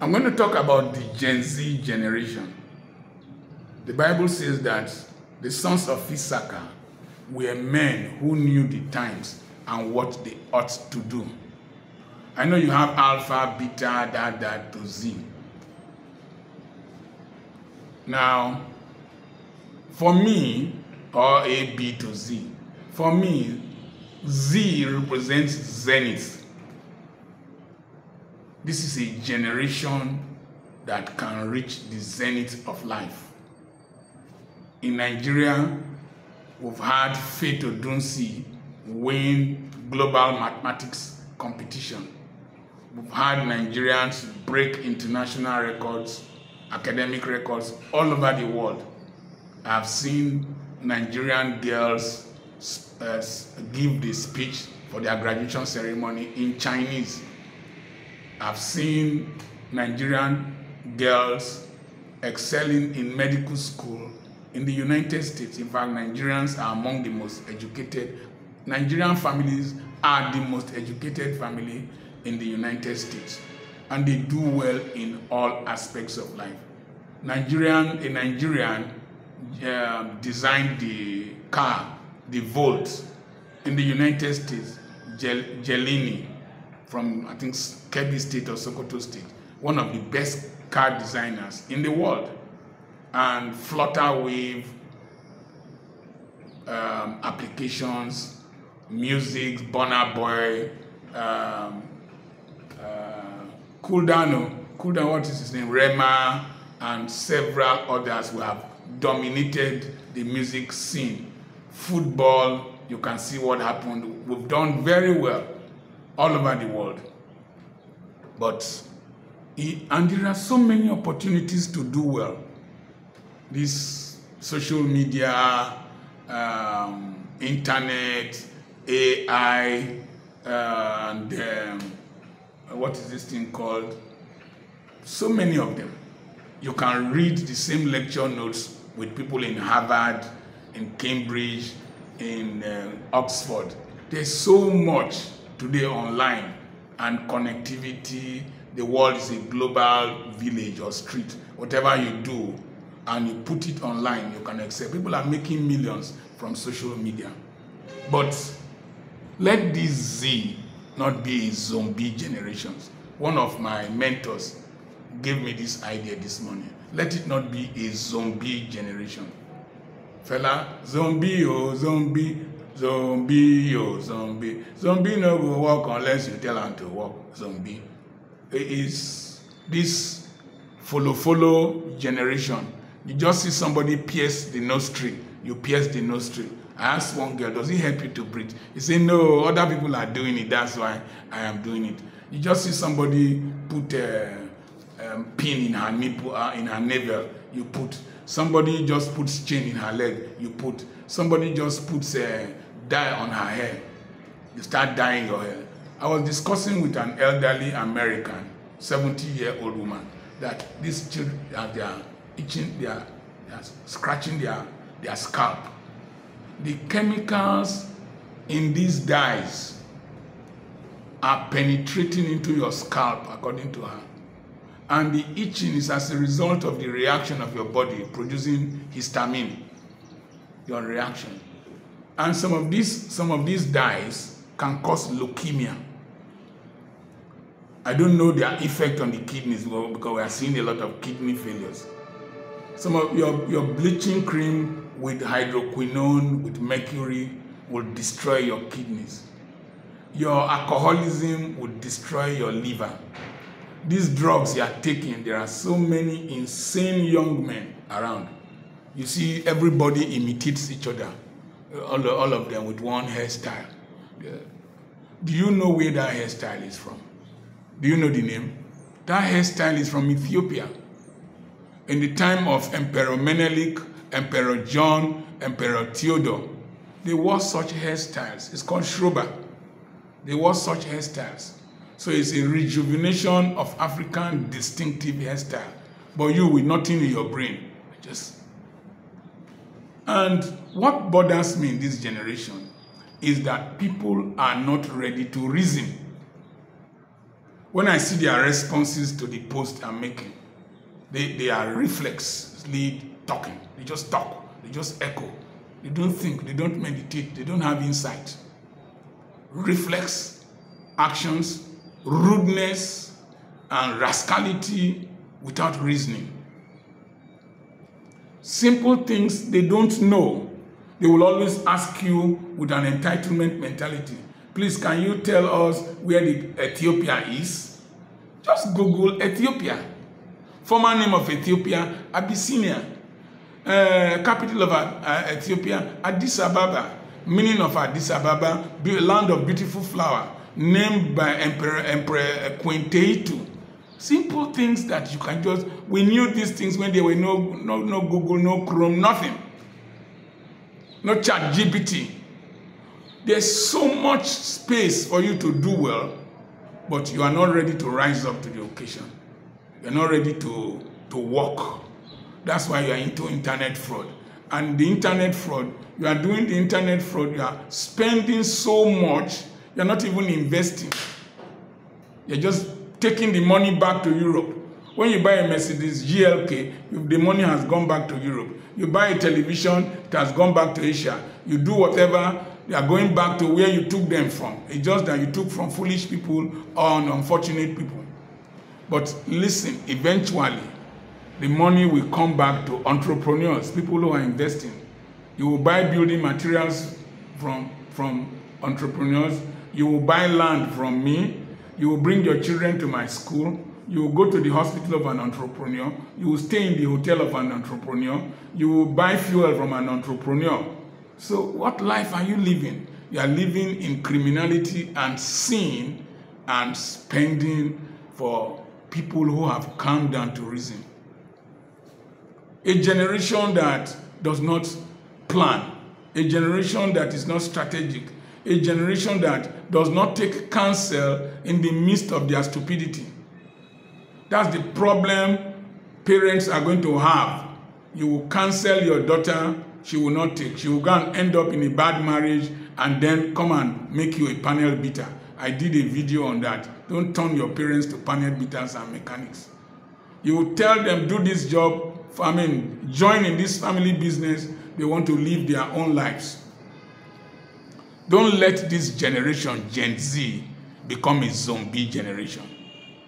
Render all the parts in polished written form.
I'm going to talk about the Gen Z generation. The Bible says that the sons of Issachar were men who knew the times and what they ought to do. I know you have Alpha, Beta, that to Z. Now, for me, or A, B to Z, for me, Z represents Zenith. This is a generation that can reach the zenith of life. In Nigeria, we've had Faith Odunsi win global mathematics competition. We've had Nigerians break international records, academic records all over the world. I've seen Nigerian girls give the speech for their graduation ceremony in Chinese. I've seen Nigerian girls excelling in medical school in the United States. In fact, Nigerians are among the most educated. Nigerian families are the most educated family in the United States, and they do well in all aspects of life. A Nigerian designed the car, the Volt, in the United States. Jelini from, I think, Kebbi State or Sokoto State, one of the best car designers in the world. And Flutterwave applications, music, Burna Boy, Cooldown, what is his name, Rema, and several others who have dominated the music scene. Football, you can see what happened. We've done very well all over the world. And there are so many opportunities to do well. This social media, internet, AI, and what is this thing called? So many of them. You can read the same lecture notes with people in Harvard, in Cambridge, in Oxford. There's so much today online, and connectivity. The world is a global village or street. Whatever you do and you put it online, you can accept. People are making millions from social media. But let this Z not be a zombie generation. One of my mentors gave me this idea this morning. Let it not be a zombie generation. Fella, zombie, oh, zombie. Zombie, oh, zombie. Zombie no go walk unless you tell him to walk. Zombie. It is this follow generation. You just see somebody pierce the nostril. You pierce the nostril. I asked one girl, does it help you to breathe? He said, no, other people are doing it. That's why I am doing it. You just see somebody put a pin in her nipple, in her navel. You put. Somebody just puts chain in her leg. You put. Somebody just puts a dye on her hair. You start dyeing your hair. I was discussing with an elderly American, 70-year-old woman, that these children, they are itching, they are scratching their scalp. The chemicals in these dyes are penetrating into your scalp, according to her. And the itching is as a result of the reaction of your body producing histamine, your reaction. And some of these dyes can cause leukemia. I don't know their effect on the kidneys because we are seeing a lot of kidney failures. Some of your bleaching cream with hydroquinone, with mercury, will destroy your kidneys. Your alcoholism will destroy your liver. These drugs you are taking, there are so many insane young men around. You see, everybody imitates each other, all of them with one hairstyle. Do you know where that hairstyle is from? Do you know the name? That hairstyle is from Ethiopia. In the time of Emperor Menelik, Emperor John, Emperor Theodore, they wore such hairstyles. It's called shroba. They wore such hairstyles. So it's a rejuvenation of African distinctive hairstyle. But you with nothing in your brain. And what bothers me in this generation is that people are not ready to reason. When I see their responses to the post I'm making, they are reflexly talking. They just talk. They just echo. They don't think. They don't meditate. They don't have insight. Reflex, actions, rudeness, and rascality without reasoning. Simple things they don't know. They will always ask you with an entitlement mentality. Please, can you tell us where the Ethiopia is? Just Google Ethiopia. Former name of Ethiopia, Abyssinia. Capital of Ethiopia, Addis Ababa. Meaning of Addis Ababa, land of beautiful flower. Named by Emperor Queen Teitu. Simple things that you can just... We knew these things when there were no Google, no Chrome, nothing. No ChatGPT. There's so much space for you to do well, but you are not ready to rise up to the occasion. You're not ready to work. That's why you are into internet fraud. And the internet fraud, you are doing the internet fraud, you are spending so much, you're not even investing. You're just taking the money back to Europe. When you buy a Mercedes GLK, the money has gone back to Europe. You buy a television, it has gone back to Asia. You do whatever, they are going back to where you took them from. It's just that you took from foolish people or unfortunate people. But listen, eventually, the money will come back to entrepreneurs, people who are investing. You will buy building materials from entrepreneurs. You will buy land from me. You will bring your children to my school. You will go to the hospital of an entrepreneur. You will stay in the hotel of an entrepreneur. You will buy fuel from an entrepreneur. So what life are you living? You are living in criminality and sin and spending for people who have come down to reason. A generation that does not plan. A generation that is not strategic. A generation that does not take counsel in the midst of their stupidity. That's the problem parents are going to have. You will counsel your daughter, she will not take. She will go and end up in a bad marriage and then come and make you a panel beater. I did a video on that. Don't turn your parents to panel beaters and mechanics. You will tell them, do this job, join in this family business. They want to live their own lives. Don't let this generation, Gen Z, become a zombie generation.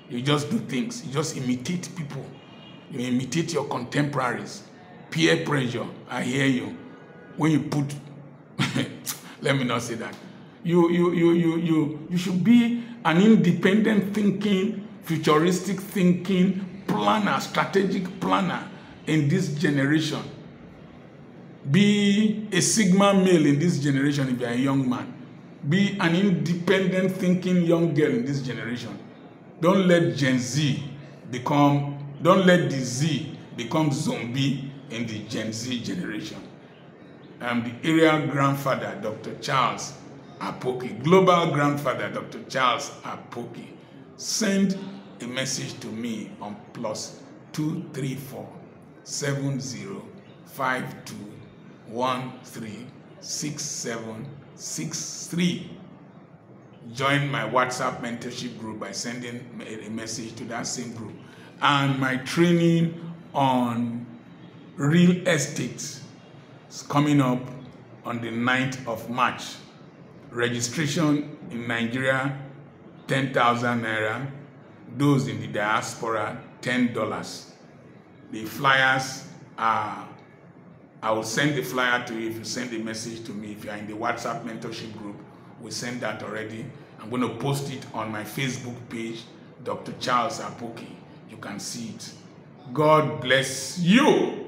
You just do things. You just imitate people. You imitate your contemporaries. Peer pressure. I hear you. When you put... let me not say that. You should be an independent thinking, futuristic thinking planner, strategic planner in this generation. Be a Sigma male in this generation if you are a young man. Be an independent thinking young girl in this generation. Don't let Gen Z become, don't let the Z become zombie in the Gen Z generation. I'm the area grandfather, Dr. Charles Apoki, global grandfather, Dr. Charles Apoki. Send a message to me on +234 7052 136763. Join my WhatsApp mentorship group by sending a message to that same group. And my training on real estate is coming up on the 9th of March. Registration in Nigeria, 10,000 naira. Those in the diaspora, $10. The flyers are, I will send the flyer to you if you send a message to me. If you are in the WhatsApp mentorship group, we send that already. I'm going to post it on my Facebook page, Dr. Charles Apoki. You can see it. God bless you.